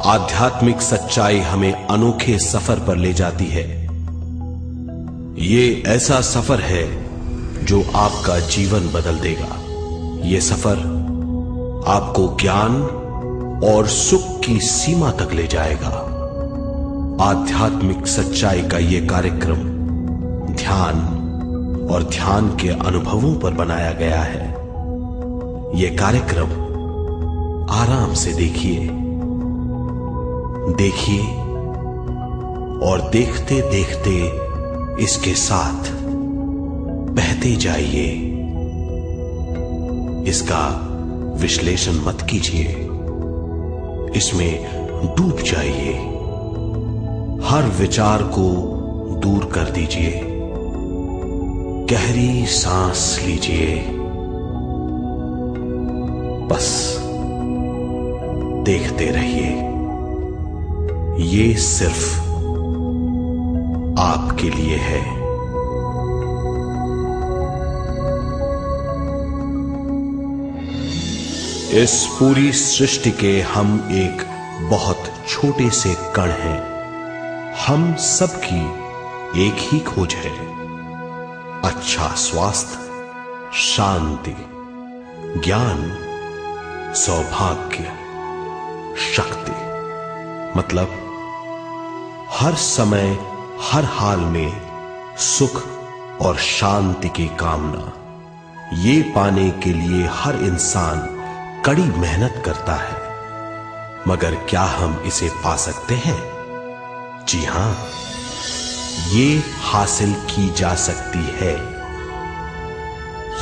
आध्यात्मिक सच्चाई हमें अनोखे सफर पर ले जाती है। ये ऐसा सफर है जो आपका जीवन बदल देगा। ये सफर आपको ज्ञान और सुख की सीमा तक ले जाएगा। आध्यात्मिक सच्चाई का ये कार्यक्रम ध्यान और ध्यान के अनुभवों पर बनाया गया है। ये कार्यक्रम आराम से देखिए और देखते देखते इसके साथ बहते जाइए। इसका विश्लेषण मत कीजिए, इसमें डूब जाइए। हर विचार को दूर कर दीजिए। गहरी सांस लीजिए। बस देखते रहिए। ये सिर्फ आपके लिए है। इस पूरी सृष्टि के हम एक बहुत छोटे से कण हैं। हम सबकी एक ही खोज है, अच्छा स्वास्थ्य, शांति, ज्ञान, सौभाग्य, शक्ति। मतलब हर समय हर हाल में सुख और शांति की कामना। ये पाने के लिए हर इंसान कड़ी मेहनत करता है, मगर क्या हम इसे पा सकते हैं? जी हां, ये हासिल की जा सकती है।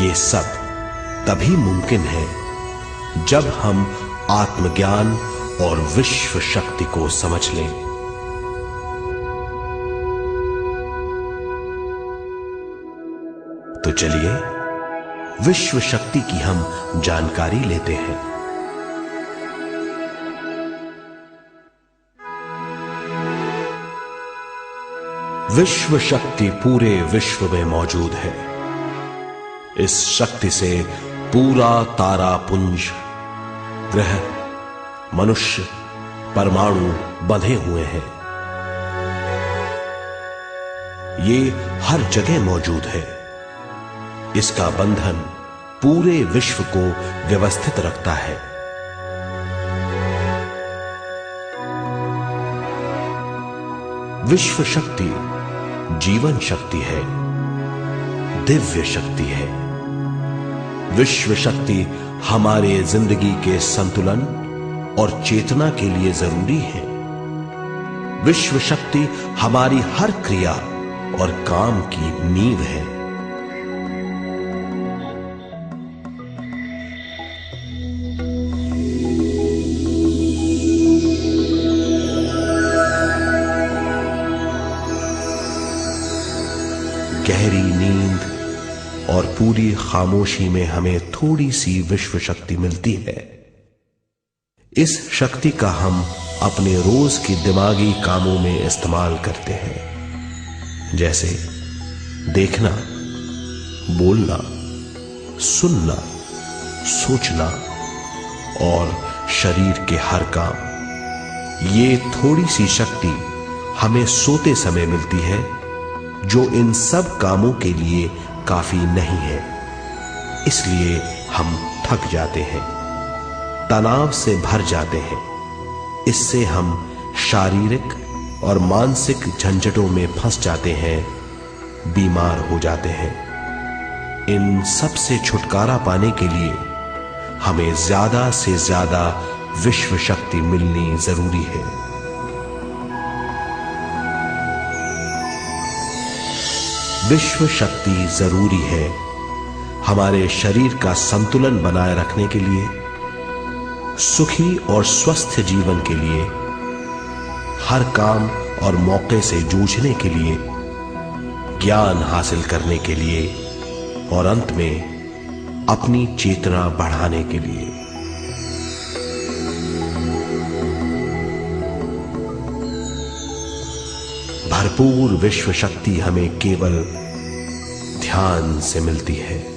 ये सब तभी मुमकिन है जब हम आत्मज्ञान और विश्व शक्ति को समझ लें। तो चलिए विश्व शक्ति की हम जानकारी लेते हैं। विश्व शक्ति पूरे विश्व में मौजूद है। इस शक्ति से पूरा तारापुंज, ग्रह, मनुष्य, परमाणु बंधे हुए हैं। ये हर जगह मौजूद है। इसका बंधन पूरे विश्व को व्यवस्थित रखता है। विश्व शक्ति जीवन शक्ति है, दिव्य शक्ति है। विश्व शक्ति हमारे जिंदगी के संतुलन और चेतना के लिए जरूरी है। विश्व शक्ति हमारी हर क्रिया और काम की नींव है। गहरी नींद और पूरी खामोशी में हमें थोड़ी सी विश्व शक्ति मिलती है। इस शक्ति का हम अपने रोज के दिमागी कामों में इस्तेमाल करते हैं, जैसे देखना, बोलना, सुनना, सोचना और शरीर के हर काम। ये थोड़ी सी शक्ति हमें सोते समय मिलती है, जो इन सब कामों के लिए काफी नहीं है। इसलिए हम थक जाते हैं, तनाव से भर जाते हैं। इससे हम शारीरिक और मानसिक झंझटों में फंस जाते हैं, बीमार हो जाते हैं। इन सब से छुटकारा पाने के लिए हमें ज्यादा से ज्यादा विश्व शक्ति मिलनी जरूरी है। विश्व शक्ति जरूरी है हमारे शरीर का संतुलन बनाए रखने के लिए, सुखी और स्वस्थ जीवन के लिए, हर काम और मौके से जूझने के लिए, ज्ञान हासिल करने के लिए और अंत में अपनी चेतना बढ़ाने के लिए। भरपूर विश्व शक्ति हमें केवल ध्यान से मिलती है।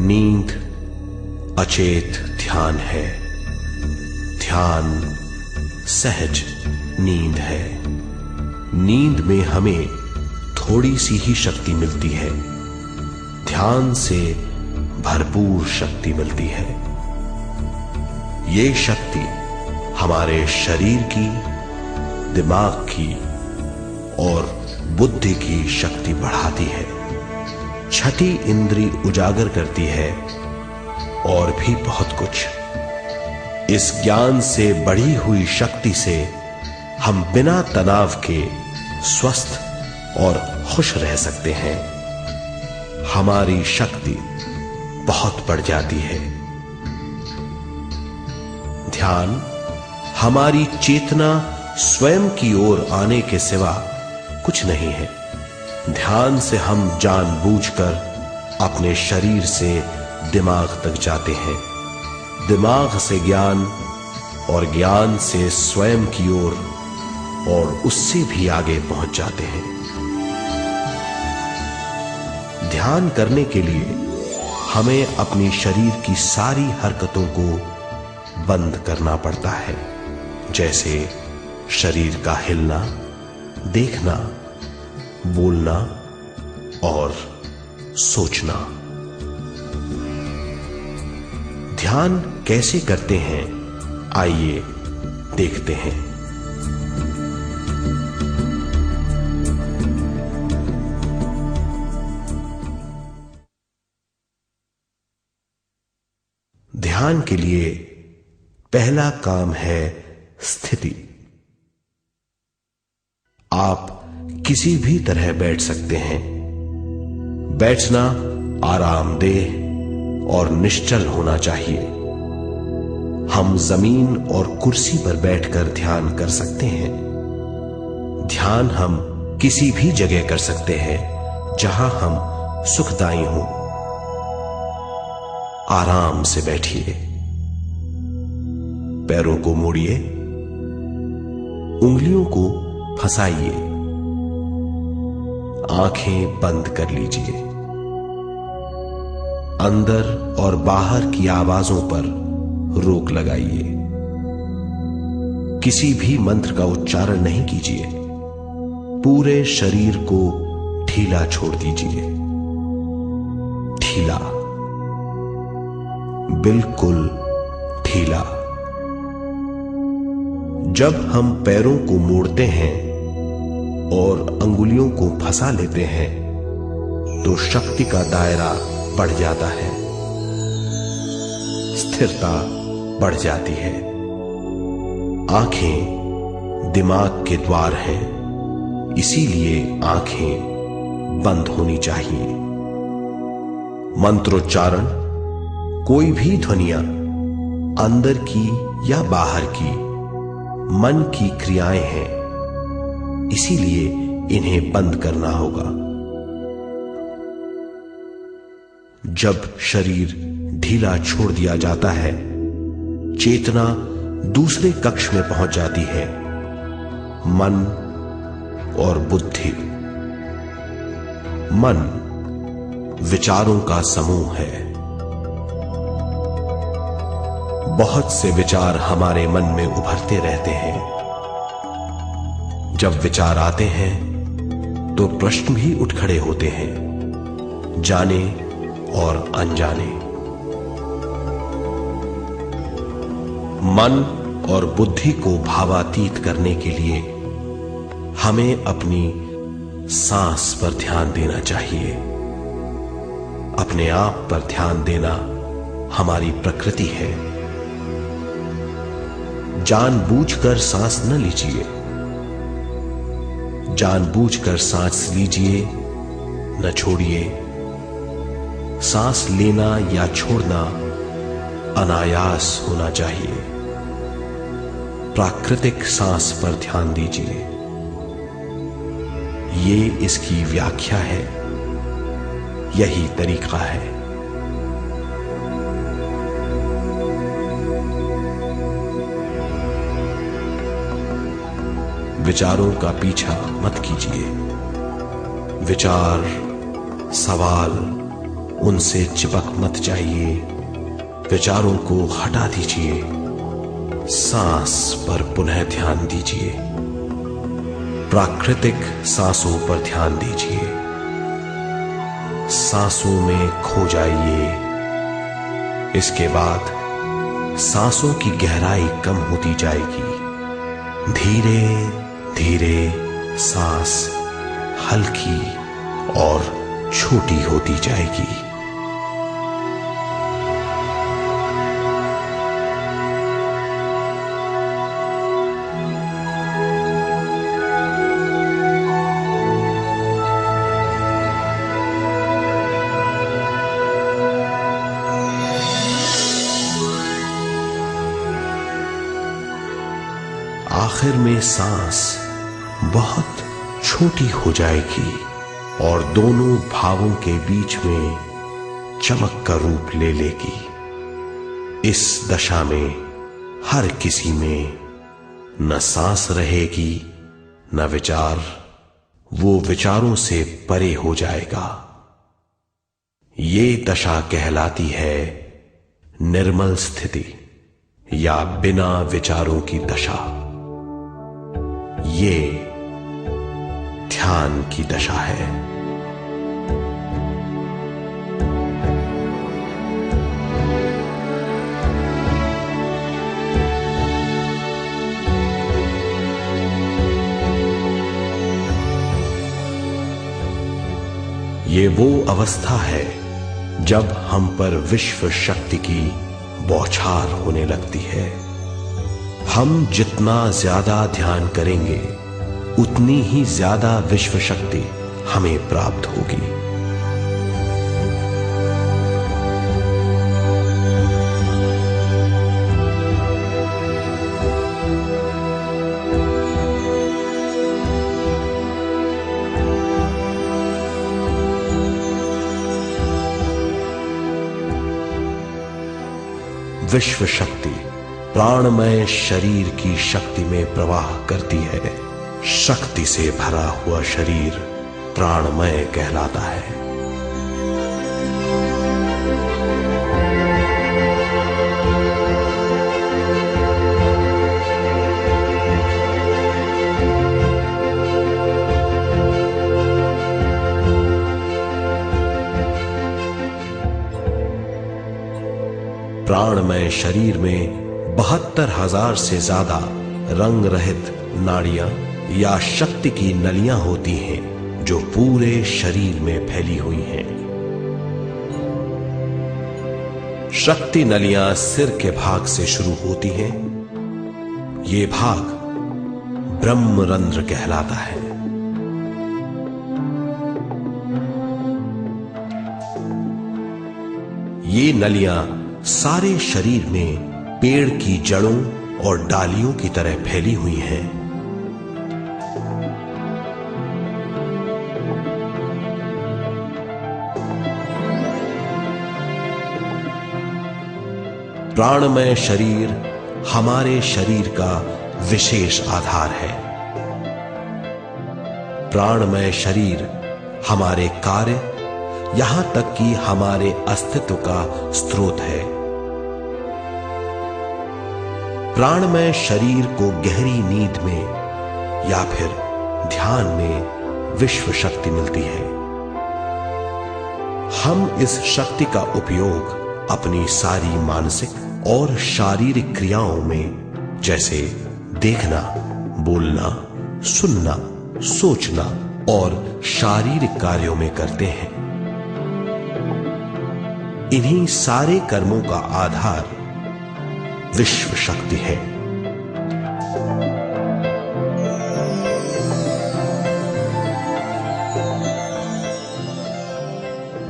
नींद अचेत ध्यान है, ध्यान सहज नींद है। नींद में हमें थोड़ी सी ही शक्ति मिलती है, ध्यान से भरपूर शक्ति मिलती है। ये शक्ति हमारे शरीर की, दिमाग की और बुद्धि की शक्ति बढ़ाती है, छठी इंद्री उजागर करती है और भी बहुत कुछ। इस ज्ञान से बढ़ी हुई शक्ति से हम बिना तनाव के स्वस्थ और खुश रह सकते हैं। हमारी शक्ति बहुत बढ़ जाती है। ध्यान हमारी चेतना स्वयं की ओर आने के सिवा कुछ नहीं है। ध्यान से हम जानबूझकर अपने शरीर से दिमाग तक जाते हैं, दिमाग से ज्ञान और ज्ञान से स्वयं की ओर और उससे भी आगे पहुंच जाते हैं। ध्यान करने के लिए हमें अपनी शरीर की सारी हरकतों को बंद करना पड़ता है, जैसे शरीर का हिलना, देखना, बोलना और सोचना। ध्यान कैसे करते हैं, आइए देखते हैं। ध्यान के लिए पहला काम है स्थिति। आप किसी भी तरह बैठ सकते हैं। बैठना आरामदेह और निश्चल होना चाहिए। हम जमीन और कुर्सी पर बैठकर ध्यान कर सकते हैं। ध्यान हम किसी भी जगह कर सकते हैं जहां हम सुखदायी हों। आराम से बैठिए, पैरों को मोड़िए, उंगलियों को फंसाइए, आंखें बंद कर लीजिए। अंदर और बाहर की आवाजों पर रोक लगाइए। किसी भी मंत्र का उच्चारण नहीं कीजिए। पूरे शरीर को ढीला छोड़ दीजिए। ढीला, बिल्कुल ढीला। जब हम पैरों को मोड़ते हैं और अंगुलियों को फंसा लेते हैं तो शक्ति का दायरा बढ़ जाता है, स्थिरता बढ़ जाती है। आंखें दिमाग के द्वार हैं, इसीलिए आंखें बंद होनी चाहिए। मंत्रोच्चारण, कोई भी ध्वनियां अंदर की या बाहर की मन की क्रियाएं हैं, इसीलिए इन्हें बंद करना होगा। जब शरीर ढीला छोड़ दिया जाता है, चेतना दूसरे कक्ष में पहुंच जाती है। मन और बुद्धि। मन विचारों का समूह है। बहुत से विचार हमारे मन में उभरते रहते हैं। जब विचार आते हैं तो प्रश्न भी उठ खड़े होते हैं, जाने और अनजाने। मन और बुद्धि को भावातीत करने के लिए हमें अपनी सांस पर ध्यान देना चाहिए। अपने आप पर ध्यान देना हमारी प्रकृति है। जानबूझकर सांस न लीजिए। जानबूझकर सांस लीजिए, न छोड़िए। सांस लेना या छोड़ना अनायास होना चाहिए। प्राकृतिक सांस पर ध्यान दीजिए। ये इसकी व्याख्या है, यही तरीका है। विचारों का पीछा मत कीजिए। विचार, सवाल उनसे चिपक मत जाइए, विचारों को हटा दीजिए, सांस पर पुनः ध्यान दीजिए, प्राकृतिक सांसों पर ध्यान दीजिए, सांसों में खो जाइए। इसके बाद सांसों की गहराई कम होती जाएगी, धीरे धीरे सांस हल्की और छोटी होती जाएगी। आखिर में सांस बहुत छोटी हो जाएगी और दोनों भावों के बीच में चमक का रूप ले लेगी। इस दशा में हर किसी में न सांस रहेगी न विचार, वो विचारों से परे हो जाएगा। ये दशा कहलाती है निर्मल स्थिति या बिना विचारों की दशा। ये ध्यान की दशा है। ये वो अवस्था है जब हम पर विश्व शक्ति की बौछार होने लगती है। हम जितना ज्यादा ध्यान करेंगे उतनी ही ज्यादा विश्व शक्ति हमें प्राप्त होगी। विश्व शक्ति प्राणमय शरीर की शक्ति में प्रवाह करती है। शक्ति से भरा हुआ शरीर प्राणमय कहलाता है। प्राणमय शरीर में 72,000 से ज्यादा रंग रहित नाड़ियां या शक्ति की नलियां होती हैं जो पूरे शरीर में फैली हुई हैं। शक्ति नलियां सिर के भाग से शुरू होती हैं। ये भाग ब्रह्मरंध्र कहलाता है। ये नलियां सारे शरीर में पेड़ की जड़ों और डालियों की तरह फैली हुई हैं। प्राणमय शरीर हमारे शरीर का विशेष आधार है। प्राणमय शरीर हमारे कार्य, यहां तक कि हमारे अस्तित्व का स्रोत है। प्राणमय शरीर को गहरी नींद में या फिर ध्यान में विश्व शक्ति मिलती है। हम इस शक्ति का उपयोग अपनी सारी मानसिक और शारीरिक क्रियाओं में, जैसे देखना, बोलना, सुनना, सोचना और शारीरिक कार्यों में करते हैं। इन्हीं सारे कर्मों का आधार विश्व शक्ति है।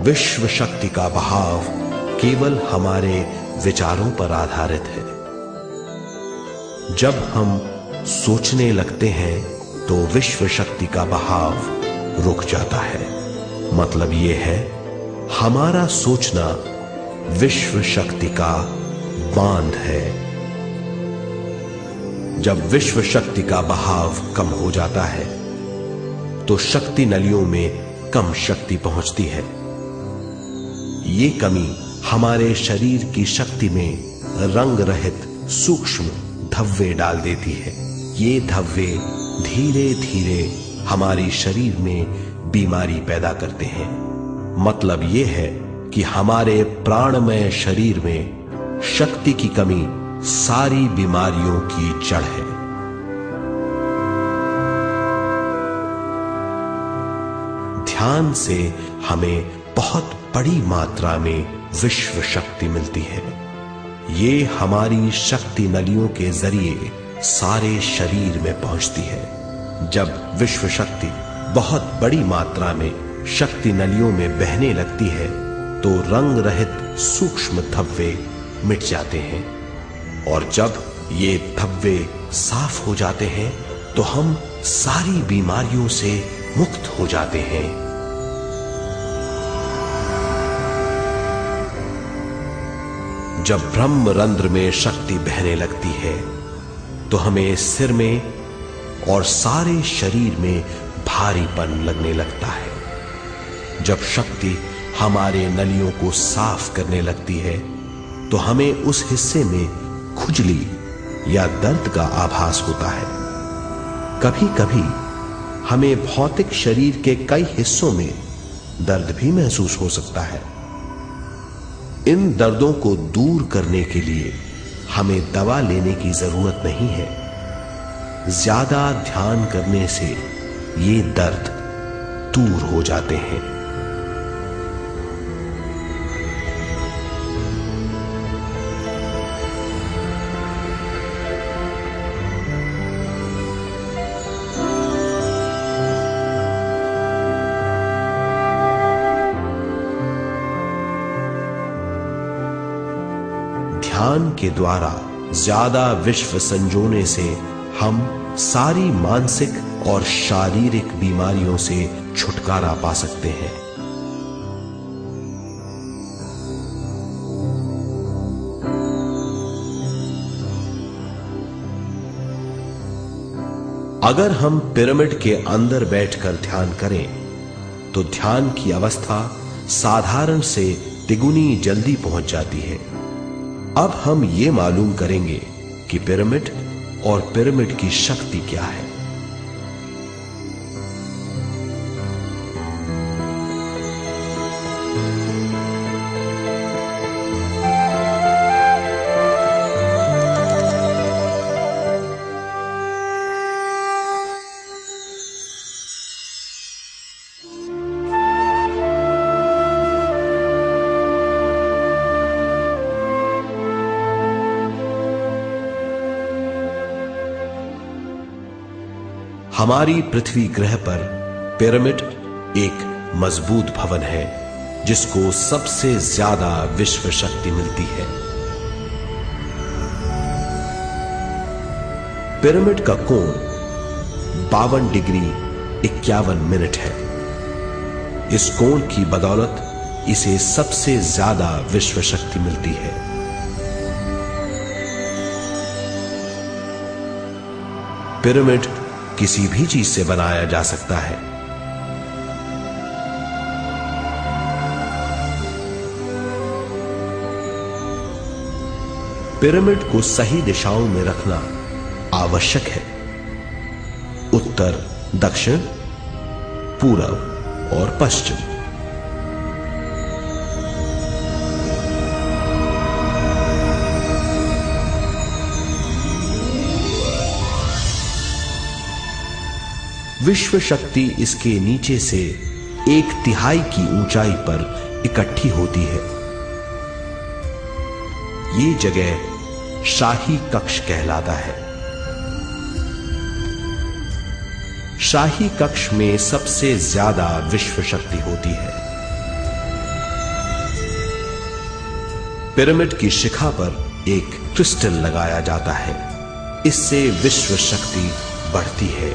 विश्व शक्ति का बहाव केवल हमारे विचारों पर आधारित है। जब हम सोचने लगते हैं तो विश्व शक्ति का बहाव रुक जाता है। मतलब यह है, हमारा सोचना विश्व शक्ति का बांध है। जब विश्व शक्ति का बहाव कम हो जाता है तो शक्ति नलियों में कम शक्ति पहुंचती है। ये कमी हमारे शरीर की शक्ति में रंग रहित सूक्ष्म धब्बे डाल देती है। ये धब्बे धीरे धीरे हमारे शरीर में बीमारी पैदा करते हैं। मतलब ये है कि हमारे प्राणमय शरीर में शक्ति की कमी सारी बीमारियों की जड़ है। ध्यान से हमें बहुत बड़ी मात्रा में विश्व शक्ति मिलती है। ये हमारी शक्ति नलियों के जरिए सारे शरीर में पहुंचती है। जब विश्व शक्ति बहुत बड़ी मात्रा में शक्ति नलियों में बहने लगती है तो रंग रहित सूक्ष्म धब्बे मिट जाते हैं, और जब ये धब्बे साफ हो जाते हैं तो हम सारी बीमारियों से मुक्त हो जाते हैं। जब ब्रह्म रंध्र में शक्ति बहने लगती है तो हमें सिर में और सारे शरीर में भारीपन लगने लगता है। जब शक्ति हमारे नलियों को साफ करने लगती है तो हमें उस हिस्से में खुजली या दर्द का आभास होता है। कभी कभी हमें भौतिक शरीर के कई हिस्सों में दर्द भी महसूस हो सकता है। इन दर्दों को दूर करने के लिए हमें दवा लेने की जरूरत नहीं है। ज्यादा ध्यान करने से ये दर्द दूर हो जाते हैं। ध्यान के द्वारा ज्यादा विश्व संजोने से हम सारी मानसिक और शारीरिक बीमारियों से छुटकारा पा सकते हैं। अगर हम पिरामिड के अंदर बैठकर ध्यान करें तो ध्यान की अवस्था साधारण से तिगुनी जल्दी पहुंच जाती है। अब हम ये मालूम करेंगे कि पिरामिड और पिरामिड की शक्ति क्या है। हमारी पृथ्वी ग्रह पर पिरामिड एक मजबूत भवन है जिसको सबसे ज्यादा विश्व शक्ति मिलती है। पिरामिड का कोण 52 डिग्री 51 मिनट है। इस कोण की बदौलत इसे सबसे ज्यादा विश्व शक्ति मिलती है। पिरामिड किसी भी चीज से बनाया जा सकता है। पिरामिड को सही दिशाओं में रखना आवश्यक है। उत्तर, दक्षिण, पूरब और पश्चिम। विश्व शक्ति इसके नीचे से 1/3 की ऊंचाई पर इकट्ठी होती है। ये जगह शाही कक्ष कहलाता है। शाही कक्ष में सबसे ज्यादा विश्व शक्ति होती है। पिरामिड की शिखा पर एक क्रिस्टल लगाया जाता है। इससे विश्व शक्ति बढ़ती है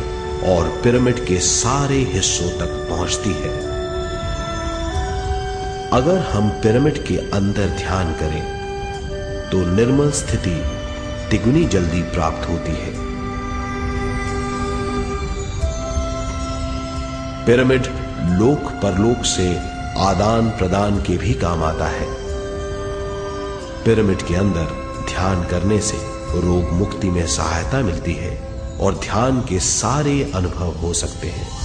और पिरामिड के सारे हिस्सों तक पहुंचती है। अगर हम पिरामिड के अंदर ध्यान करें तो निर्मल स्थिति तिगुनी जल्दी प्राप्त होती है। पिरामिड लोक परलोक से आदान प्रदान के भी काम आता है। पिरामिड के अंदर ध्यान करने से रोग मुक्ति में सहायता मिलती है और ध्यान के सारे अनुभव हो सकते हैं।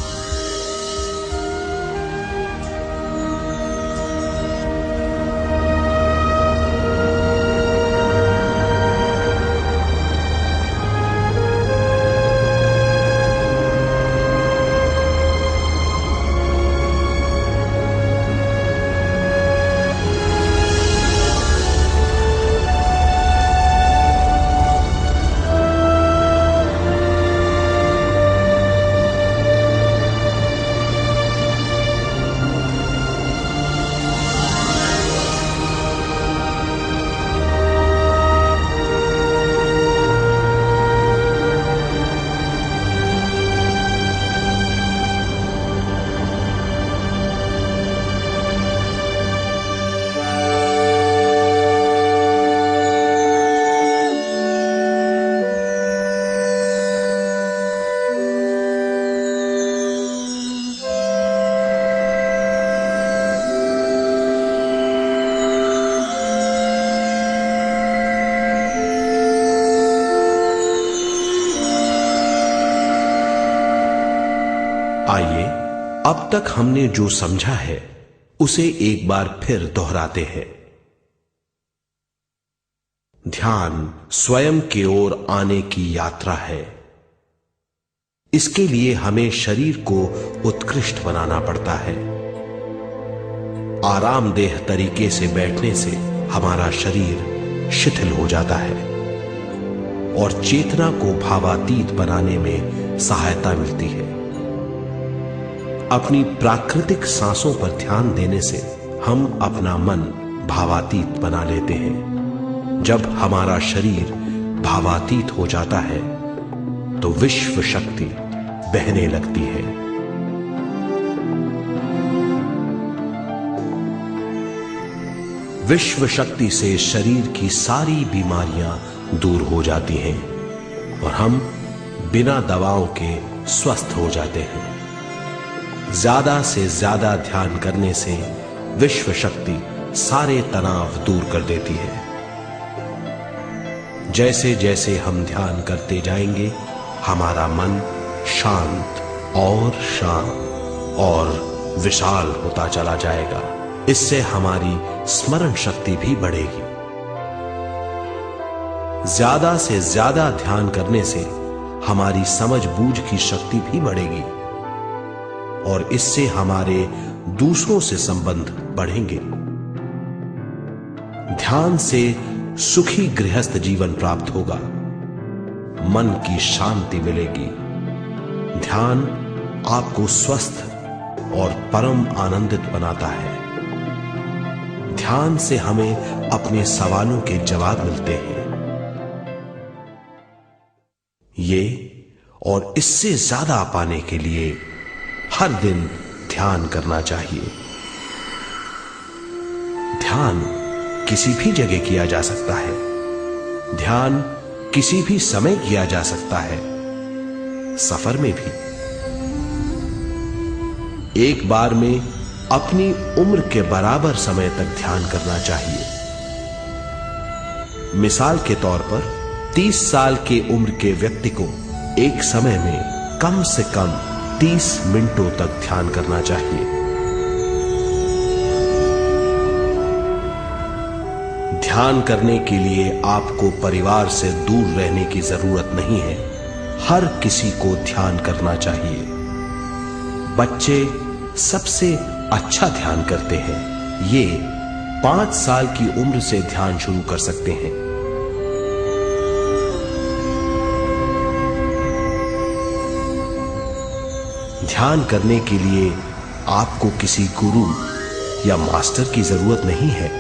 आइए अब तक हमने जो समझा है उसे एक बार फिर दोहराते हैं। ध्यान स्वयं की ओर आने की यात्रा है। इसके लिए हमें शरीर को उत्कृष्ट बनाना पड़ता है। आरामदेह तरीके से बैठने से हमारा शरीर शिथिल हो जाता है और चेतना को भावातीत बनाने में सहायता मिलती है। अपनी प्राकृतिक सांसों पर ध्यान देने से हम अपना मन भावातीत बना लेते हैं। जब हमारा शरीर भावातीत हो जाता है तो विश्व शक्ति बहने लगती है। विश्व शक्ति से शरीर की सारी बीमारियां दूर हो जाती हैं और हम बिना दवाओं के स्वस्थ हो जाते हैं। ज्यादा से ज्यादा ध्यान करने से विश्व शक्ति सारे तनाव दूर कर देती है। जैसे जैसे हम ध्यान करते जाएंगे हमारा मन शांत और विशाल होता चला जाएगा। इससे हमारी स्मरण शक्ति भी बढ़ेगी। ज्यादा से ज्यादा ध्यान करने से हमारी समझ बूझ की शक्ति भी बढ़ेगी और इससे हमारे दूसरों से संबंध बढ़ेंगे। ध्यान से सुखी गृहस्थ जीवन प्राप्त होगा, मन की शांति मिलेगी। ध्यान आपको स्वस्थ और परम आनंदित बनाता है। ध्यान से हमें अपने सवालों के जवाब मिलते हैं। ये और इससे ज्यादा पाने के लिए हर दिन ध्यान करना चाहिए। ध्यान किसी भी जगह किया जा सकता है। ध्यान किसी भी समय किया जा सकता है, सफर में भी। एक बार में अपनी उम्र के बराबर समय तक ध्यान करना चाहिए। मिसाल के तौर पर 30 साल की उम्र के व्यक्ति को एक समय में कम से कम 30 मिनटों तक ध्यान करना चाहिए। ध्यान करने के लिए आपको परिवार से दूर रहने की जरूरत नहीं है। हर किसी को ध्यान करना चाहिए। बच्चे सबसे अच्छा ध्यान करते हैं। ये 5 साल की उम्र से ध्यान शुरू कर सकते हैं। ध्यान करने के लिए आपको किसी गुरु या मास्टर की जरूरत नहीं है।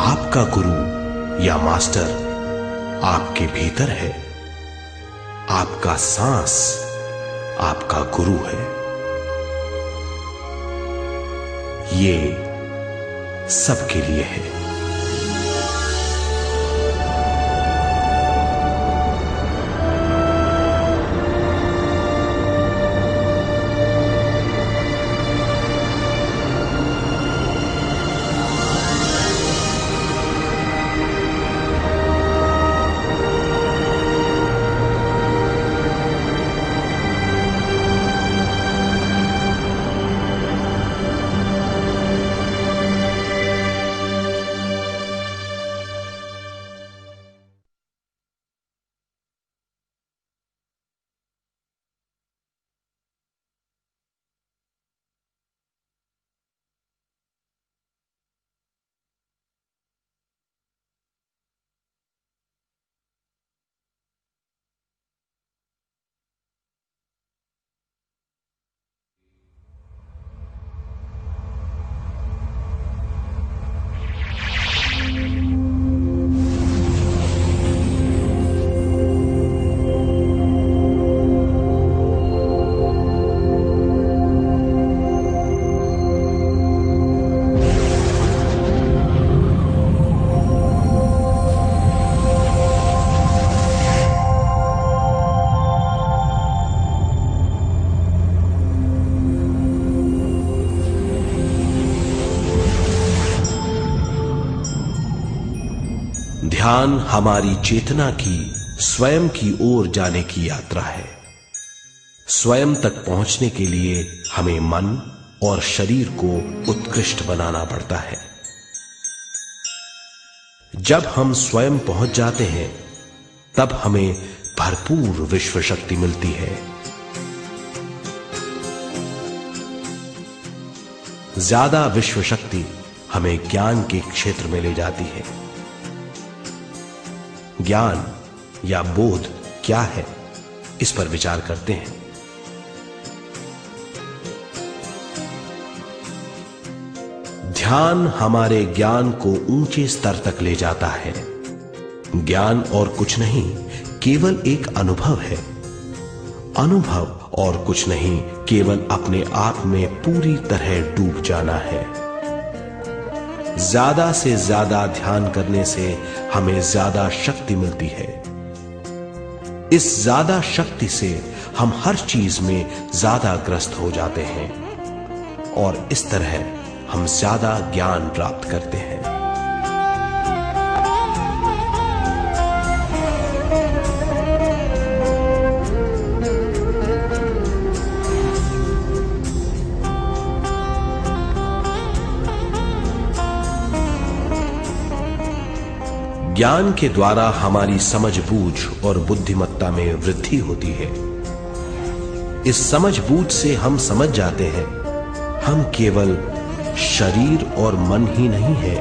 आपका गुरु या मास्टर आपके भीतर है। आपका सांस आपका गुरु है। ये सबके लिए है। ध्यान हमारी चेतना की स्वयं की ओर जाने की यात्रा है। स्वयं तक पहुंचने के लिए हमें मन और शरीर को उत्कृष्ट बनाना पड़ता है। जब हम स्वयं पहुंच जाते हैं तब हमें भरपूर विश्व शक्ति मिलती है। ज्यादा विश्व शक्ति हमें ज्ञान के क्षेत्र में ले जाती है। ज्ञान या बोध क्या है, इस पर विचार करते हैं। ध्यान हमारे ज्ञान को ऊंचे स्तर तक ले जाता है। ज्ञान और कुछ नहीं, केवल एक अनुभव है। अनुभव और कुछ नहीं, केवल अपने आप में पूरी तरह डूब जाना है। ज्यादा से ज्यादा ध्यान करने से हमें ज्यादा शक्ति मिलती है। इस ज्यादा शक्ति से हम हर चीज में ज्यादा ग्रस्त हो जाते हैं और इस तरह हम ज्यादा ज्ञान प्राप्त करते हैं। ज्ञान के द्वारा हमारी समझबूझ और बुद्धिमत्ता में वृद्धि होती है। इस समझबूझ से हम समझ जाते हैं हम केवल शरीर और मन ही नहीं है।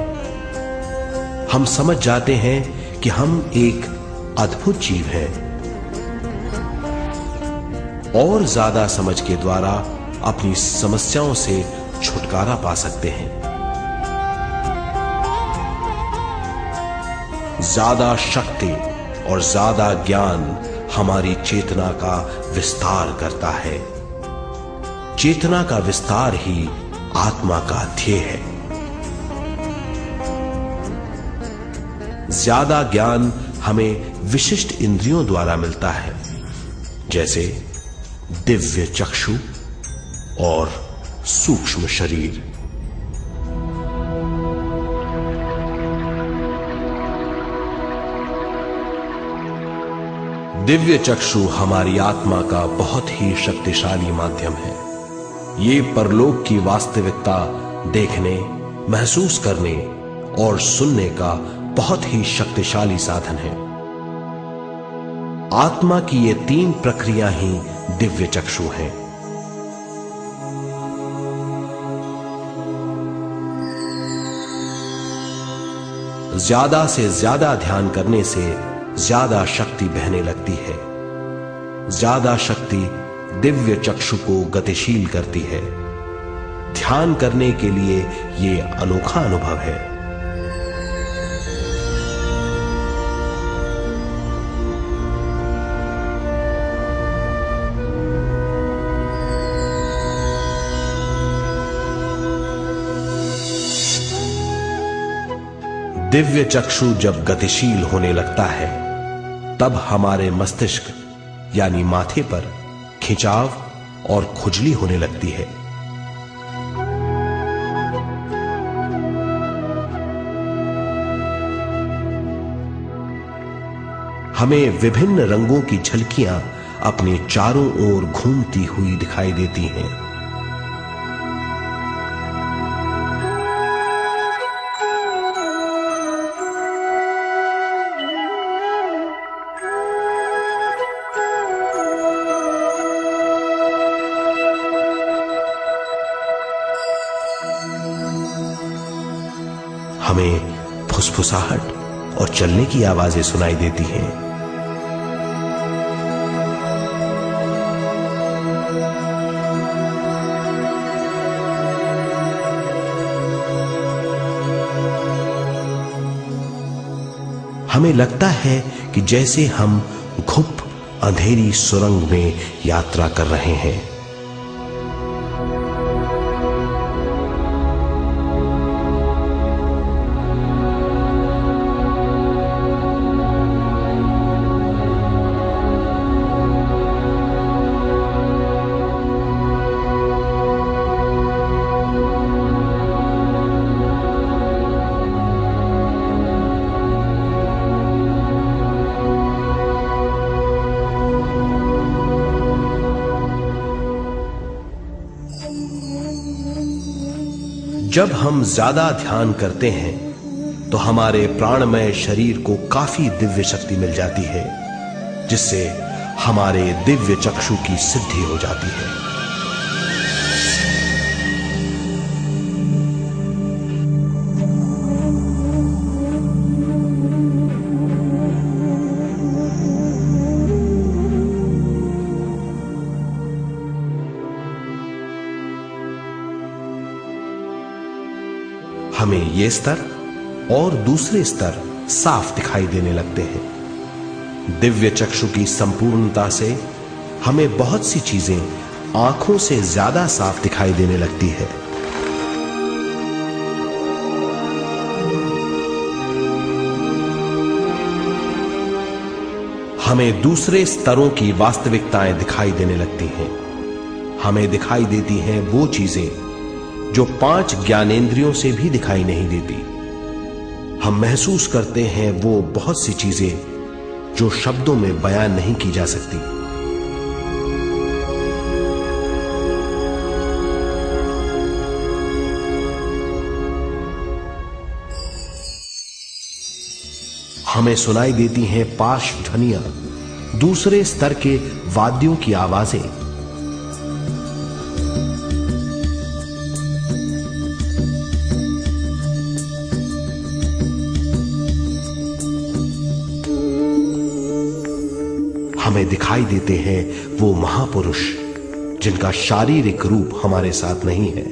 हम समझ जाते हैं कि हम एक अद्भुत जीव हैं। और ज्यादा समझ के द्वारा अपनी समस्याओं से छुटकारा पा सकते हैं। ज्यादा शक्ति और ज्यादा ज्ञान हमारी चेतना का विस्तार करता है। चेतना का विस्तार ही आत्मा का ध्येय है। ज्यादा ज्ञान हमें विशिष्ट इंद्रियों द्वारा मिलता है, जैसे दिव्य चक्षु और सूक्ष्म शरीर। दिव्य चक्षु हमारी आत्मा का बहुत ही शक्तिशाली माध्यम है। ये परलोक की वास्तविकता देखने, महसूस करने और सुनने का बहुत ही शक्तिशाली साधन है। आत्मा की ये तीन प्रक्रिया ही दिव्य चक्षु हैं। ज्यादा से ज्यादा ध्यान करने से ज्यादा शक्ति बहने लगती है। ज्यादा शक्ति दिव्य चक्षु को गतिशील करती है। ध्यान करने के लिए यह अनोखा अनुभव है। दिव्य चक्षु जब गतिशील होने लगता है तब हमारे मस्तिष्क यानी माथे पर खिंचाव और खुजली होने लगती है। हमें विभिन्न रंगों की झलकियां अपने चारों ओर घूमती हुई दिखाई देती हैं। हमें फुसफुसाहट और चलने की आवाजें सुनाई देती हैं। हमें लगता है कि जैसे हम घुप अंधेरी सुरंग में यात्रा कर रहे हैं। जब हम ज्यादा ध्यान करते हैं तो हमारे प्राणमय शरीर को काफी दिव्य शक्ति मिल जाती है, जिससे हमारे दिव्य चक्षु की सिद्धि हो जाती है। हमें ये स्तर और दूसरे स्तर साफ दिखाई देने लगते हैं। दिव्य चक्षु की संपूर्णता से हमें बहुत सी चीजें आंखों से ज्यादा साफ दिखाई देने लगती है। हमें दूसरे स्तरों की वास्तविकताएं दिखाई देने लगती हैं। हमें दिखाई देती हैं वो चीजें जो 5 ज्ञानेंद्रियों से भी दिखाई नहीं देती। हम महसूस करते हैं वो बहुत सी चीजें जो शब्दों में बयान नहीं की जा सकती। हमें सुनाई देती हैं पार्श्व ध्वनियां, दूसरे स्तर के वाद्यों की आवाजें। हमें दिखाई देते हैं वो महापुरुष जिनका शारीरिक रूप हमारे साथ नहीं है।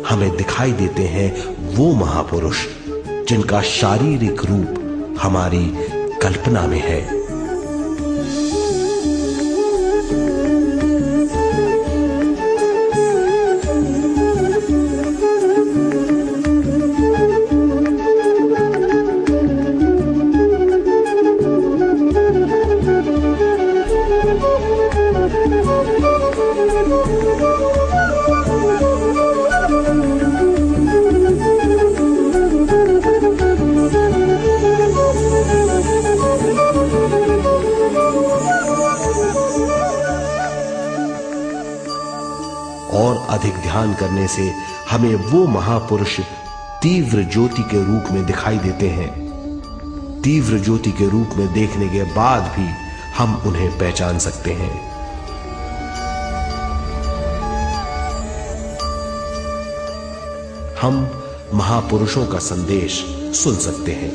हमें दिखाई देते हैं वो महापुरुष जिनका शारीरिक रूप हमारी कल्पना में है। और अधिक ध्यान करने से हमें वो महापुरुष तीव्र ज्योति के रूप में दिखाई देते हैं। तीव्र ज्योति के रूप में देखने के बाद भी हम उन्हें पहचान सकते हैं। हम महापुरुषों का संदेश सुन सकते हैं।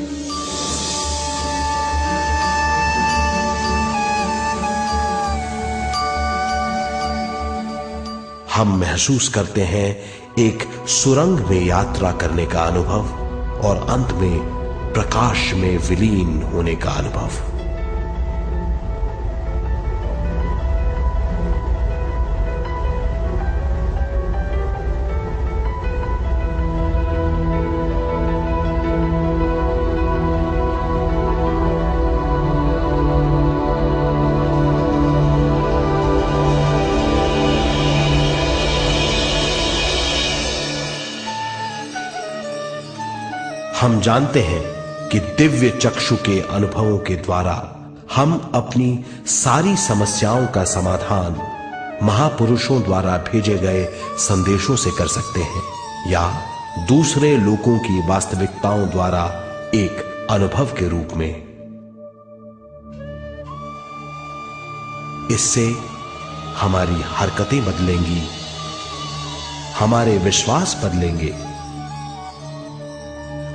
हम महसूस करते हैं एक सुरंग में यात्रा करने का अनुभव और अंत में प्रकाश में विलीन होने का अनुभव। हम जानते हैं कि दिव्य चक्षु के अनुभवों के द्वारा हम अपनी सारी समस्याओं का समाधान महापुरुषों द्वारा भेजे गए संदेशों से कर सकते हैं, या दूसरे लोगों की वास्तविकताओं द्वारा एक अनुभव के रूप में। इससे हमारी हरकतें बदलेंगी, हमारे विश्वास बदलेंगे,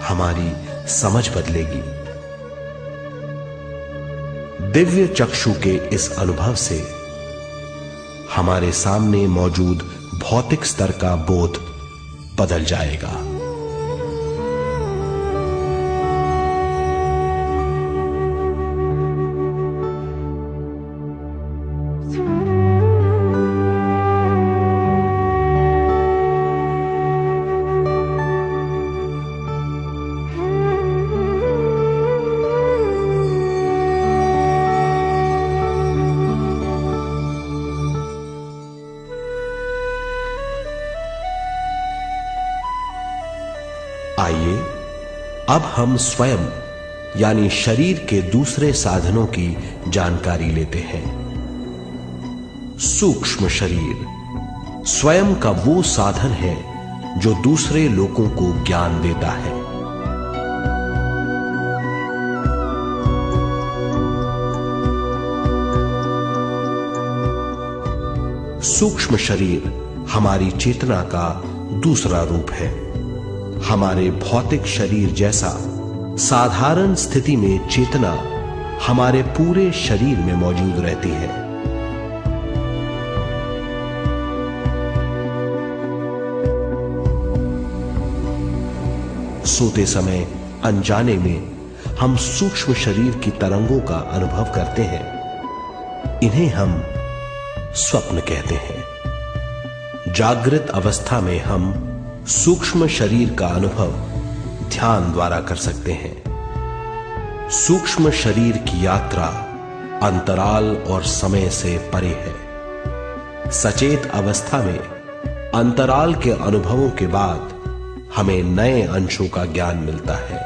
हमारी समझ बदलेगी। दिव्य चक्षु के इस अनुभव से हमारे सामने मौजूद भौतिक स्तर का बोध बदल जाएगा। आइए अब हम स्वयं यानी शरीर के दूसरे साधनों की जानकारी लेते हैं। सूक्ष्म शरीर स्वयं का वो साधन है जो दूसरे लोगों को ज्ञान देता है। सूक्ष्म शरीर हमारी चेतना का दूसरा रूप है। हमारे भौतिक शरीर जैसा साधारण स्थिति में चेतना हमारे पूरे शरीर में मौजूद रहती है। सोते समय अनजाने में हम सूक्ष्म शरीर की तरंगों का अनुभव करते हैं। इन्हें हम स्वप्न कहते हैं। जागृत अवस्था में हम सूक्ष्म शरीर का अनुभव ध्यान द्वारा कर सकते हैं। सूक्ष्म शरीर की यात्रा अंतराल और समय से परे है। सचेत अवस्था में अंतराल के अनुभवों के बाद हमें नए अंशों का ज्ञान मिलता है।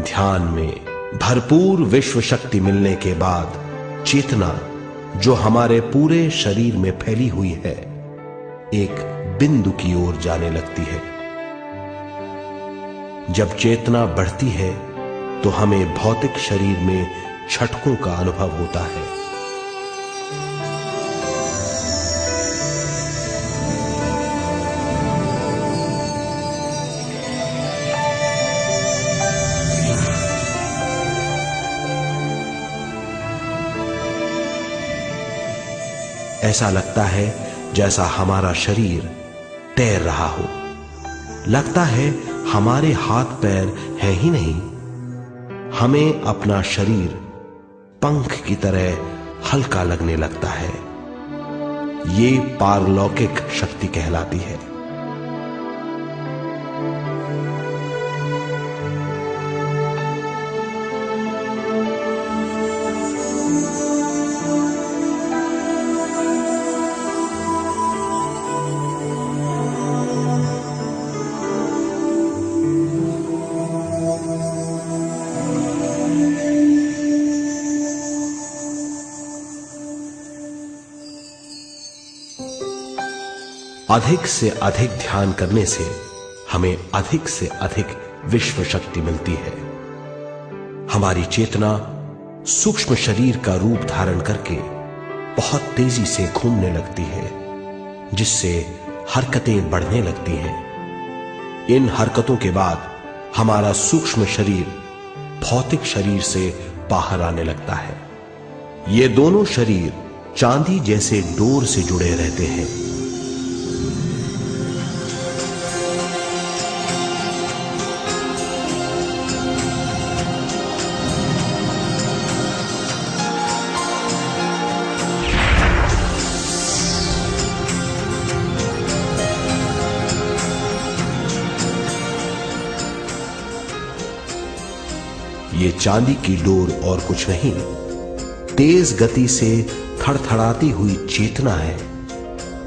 ध्यान में भरपूर विश्व शक्ति मिलने के बाद चेतना जो हमारे पूरे शरीर में फैली हुई है, एक बिंदु की ओर जाने लगती है। जब चेतना बढ़ती है तो हमें भौतिक शरीर में झटकों का अनुभव होता है। ऐसा लगता है जैसा हमारा शरीर तैर रहा हो। लगता है हमारे हाथ पैर हैं ही नहीं। हमें अपना शरीर पंख की तरह हल्का लगने लगता है। ये पारलौकिक शक्ति कहलाती है। अधिक से अधिक ध्यान करने से हमें अधिक से अधिक विश्व शक्ति मिलती है। हमारी चेतना सूक्ष्म शरीर का रूप धारण करके बहुत तेजी से घूमने लगती है, जिससे हरकतें बढ़ने लगती हैं। इन हरकतों के बाद हमारा सूक्ष्म शरीर भौतिक शरीर से बाहर आने लगता है। ये दोनों शरीर चांदी जैसे डोर से जुड़े रहते हैं। ये चांदी की डोर और कुछ नहीं, तेज गति से थड़थड़ाती हुई चेतना है,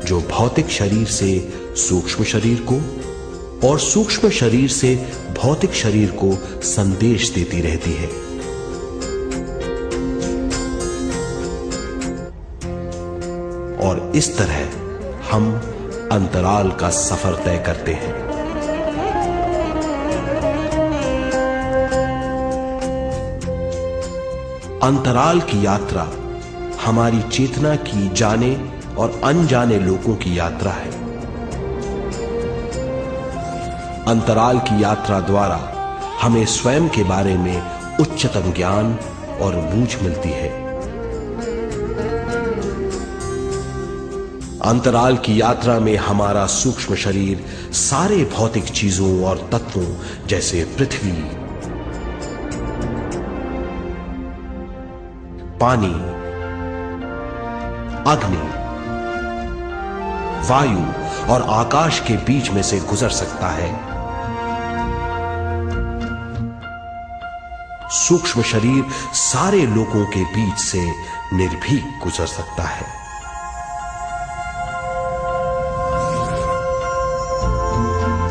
जो भौतिक शरीर से सूक्ष्म शरीर को और सूक्ष्म शरीर से भौतिक शरीर को संदेश देती रहती है। और इस तरह हम अंतराल का सफर तय करते हैं। अंतराल की यात्रा हमारी चेतना की जाने और अनजाने लोगों की यात्रा है। अंतराल की यात्रा द्वारा हमें स्वयं के बारे में उच्चतम ज्ञान और बूझ मिलती है। अंतराल की यात्रा में हमारा सूक्ष्म शरीर सारे भौतिक चीजों और तत्वों जैसे पृथ्वी, पानी, अग्नि, वायु और आकाश के बीच में से गुजर सकता है। सूक्ष्म शरीर सारे लोगों के बीच से निर्भीक गुजर सकता है।